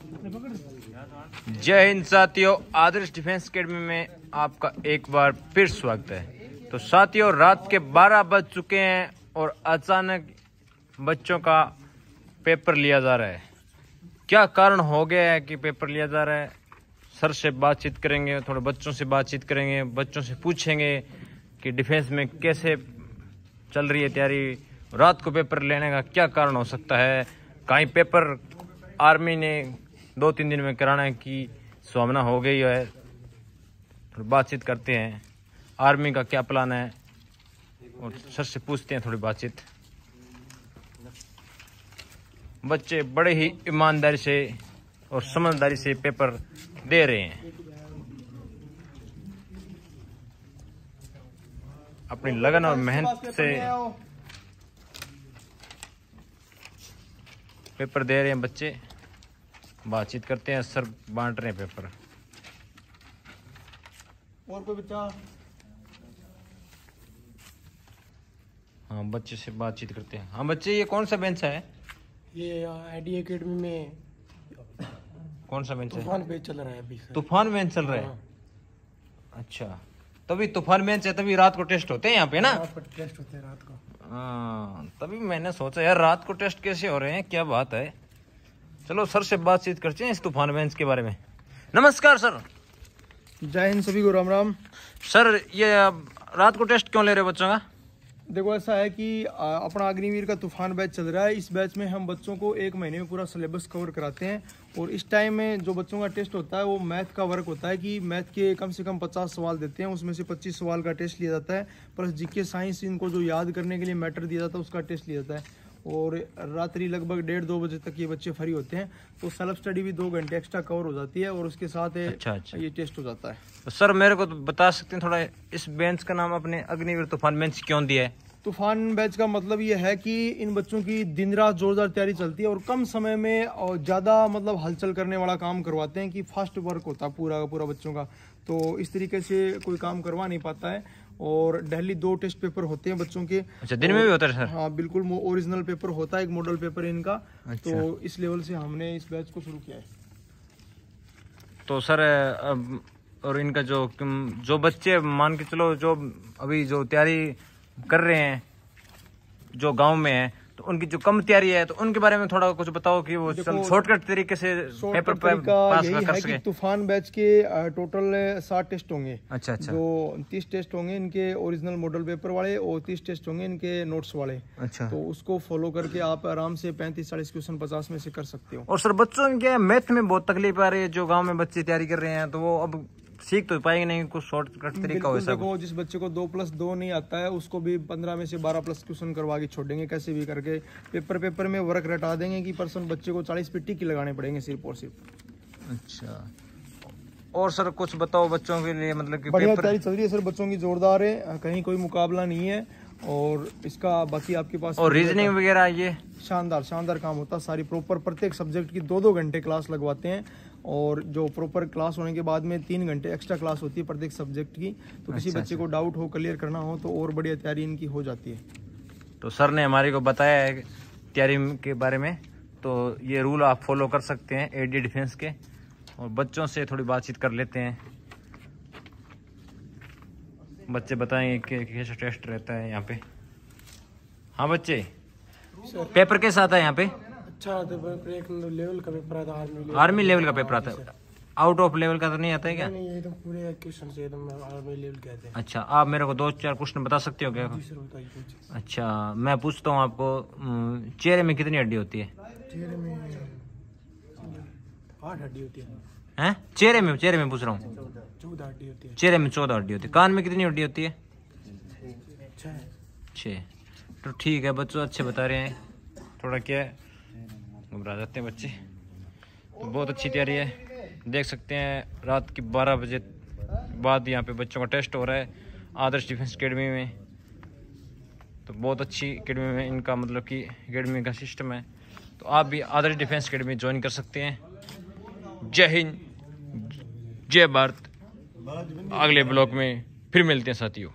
जय हिंद साथियों, आदर्श defence academy में आपका एक बार फिर स्वागत है। तो साथियों, रात के 12 बज चुके हैं और अचानक बच्चों का पेपर लिया जा रहा है। क्या कारण हो गया है कि पेपर लिया जा रहा है? सर से बातचीत करेंगे, थोड़े बच्चों से बातचीत करेंगे, बच्चों से पूछेंगे कि डिफेंस में कैसे चल रही है तैयारी, रात को पेपर लेने का क्या कारण हो सकता है, कहीं पेपर आर्मी ने 2-3 दिन में कराने की संभावना हो गई है। थोड़ी बातचीत करते हैं, आर्मी का क्या प्लान है और सर से पूछते हैं थोड़ी बातचीत। बच्चे बड़े ही ईमानदारी से और समझदारी से पेपर दे रहे हैं, अपनी लगन और मेहनत से पेपर दे रहे हैं बच्चे। बातचीत करते हैं, सर बांट रहे हैं पेपर। और कोई बच्चा? हाँ, बच्चे से बातचीत करते हैं। हाँ बच्चे, ये कौन सा बेंच है? ये आईडी एकेडमी में कौन सा बेंच है? तूफान बेंच चल रहा है अभी। तूफान बेंच चल रहा है। अच्छा, तभी तूफान बेंच है, तभी रात को टेस्ट होते हैं यहाँ पे ना? टेस्ट होते हैं रात को। हाँ, तभी मैंने सोचा यार रात को टेस्ट कैसे हो रहे हैं, क्या बात है। चलो सर से बातचीत करते हैं इस तूफान बेंच के बारे में। नमस्कार सर। जय हिंद सभी को राम राम। सर, ये रात को टेस्ट क्यों ले रहे हो बच्चों का? देखो, ऐसा है कि अपना अग्निवीर का तूफान बैच चल रहा है। इस बैच में हम बच्चों को 1 महीने में पूरा सिलेबस कवर कराते हैं और इस टाइम में जो बच्चों का टेस्ट होता है वो मैथ का वर्क होता है कि मैथ के कम से कम 50 सवाल देते हैं, उसमें से 25 सवाल का टेस्ट लिया जाता है, प्लस जीके साइंस इनको जो याद करने के लिए मैटर दिया जाता है उसका टेस्ट लिया जाता है। और रात्रि लगभग 1:30-2 बजे तक ये बच्चे फ्री होते हैं, तो सेल्फ स्टडी भी 2 घंटे एक्स्ट्रा कवर हो जाती है और उसके साथ अच्छा। ये टेस्ट हो जाता है। तो सर मेरे को तो बता सकते हैं थोड़ा, इस बेंच का नाम अपने अग्निवीर तूफान बेंच क्यों दिया है? तूफान बैच का मतलब ये है कि इन बच्चों की दिन रात जोरदार तैयारी चलती है और कम समय में और ज़्यादा मतलब हलचल करने वाला काम करवाते हैं कि फास्ट वर्क होता है पूरा का पूरा बच्चों का। तो इस तरीके से कोई काम करवा नहीं पाता है और डेली 2 टेस्ट पेपर होते हैं बच्चों के। अच्छा, दिन में भी होता है सर? हाँ बिल्कुल, ओरिजिनल पेपर होता है, एक मॉडल पेपर है इनका। अच्छा। तो इस लेवल से हमने इस बैच को शुरू किया है। तो सर और इनका जो बच्चे मान के चलो जो अभी जो तैयारी कर रहे हैं जो गांव में है, तो उनकी जो कम तैयारी है तो उनके बारे में थोड़ा कुछ बताओ कि वो शॉर्टकट तरीके से पेपर पास कर सके। तूफान बैच के टोटल 60 टेस्ट होंगे। अच्छा। जो 30 टेस्ट होंगे इनके ओरिजिनल मॉडल पेपर वाले और 30 टेस्ट होंगे इनके नोट्स वाले। अच्छा। तो उसको फॉलो करके आप आराम से 35-40 क्वेश्चन 50 में से कर सकते हो। और सर बच्चों के मैथ में बहुत तकलीफ आ रही है, जो गाँव में बच्चे तैयारी कर रहे हैं, तो वो अब सीख तो पाएंगे नहीं, कुछ शॉर्टकट तरीका हो सकता है? जिस बच्चे को 2+2 नहीं आता है उसको भी 15 में से 12+ क्वेश्चन करवा के छोड़ेंगे, कैसे भी करके पेपर में वर्क रटा देंगे कि पर्सन बच्चे को 40 पे टिक लगाने पड़ेंगे सिर्फ और सिर्फ। अच्छा। और सर कुछ बताओ बच्चों के लिए, मतलब कि बढ़िया तैयारी चल रही है सर बच्चों की, जोरदार है, कहीं कोई मुकाबला नहीं है। और इसका बाकी आपके पास और रीजनिंग वगैरह ये शानदार काम होता है। सारी प्रॉपर प्रत्येक सब्जेक्ट की 2-2 घंटे क्लास लगवाते हैं और जो प्रॉपर क्लास होने के बाद में 3 घंटे एक्स्ट्रा क्लास होती है प्रत्येक सब्जेक्ट की। तो किसी बच्चे को डाउट हो, क्लियर करना हो तो और बढ़िया तैयारी इनकी हो जाती है। तो सर ने हमारे को बताया है तैयारी के बारे में, तो ये रूल आप फॉलो कर सकते हैं एडी डिफेंस के। और बच्चों से थोड़ी बातचीत कर लेते हैं, बच्चे बताएंगे कि कैसा टेस्ट रहता है यहाँ पे। हाँ बच्चे, पेपर के साथ है यहाँ पे? अच्छा, एक लेवल का पेपर आता है, आर्मी लेवल का पेपर आता है, आउट ऑफ लेवल का तो नहीं आता है क्या? नहीं, एकदम पूरे क्वेश्चन से एकदम आर्मी लेवल के आते हैं। अच्छा, आप मेरे को 2-4 क्वेश्चन बता सकते हो क्या? अच्छा, मैं पूछता हूँ आपको, चेहरे में कितनी हड्डी होती है? चेहरे में 8 हड्डी होती है। हैं? चेहरे में पूछ रहा हूँ। 14 हड्डी होती है। चेहरे में 14 हड्डी होती है। कान में कितनी हड्डी होती है? 6। तो ठीक है, बच्चों अच्छे बता रहे हैं, थोड़ा क्या घबरा जाते हैं बच्चे। तो बहुत अच्छी तैयारी है, देख सकते हैं रात की 12 बजे बाद यहाँ पे बच्चों का टेस्ट हो रहा है आदर्श डिफेंस एकेडमी में। तो बहुत अच्छी एकेडमी में इनका मतलब कि एकेडमी का सिस्टम है, तो आप भी आदर्श डिफेंस एकेडमी ज्वाइन कर सकते हैं। जय हिंद, जय भारत। अगले ब्लॉग में फिर मिलते हैं साथियों।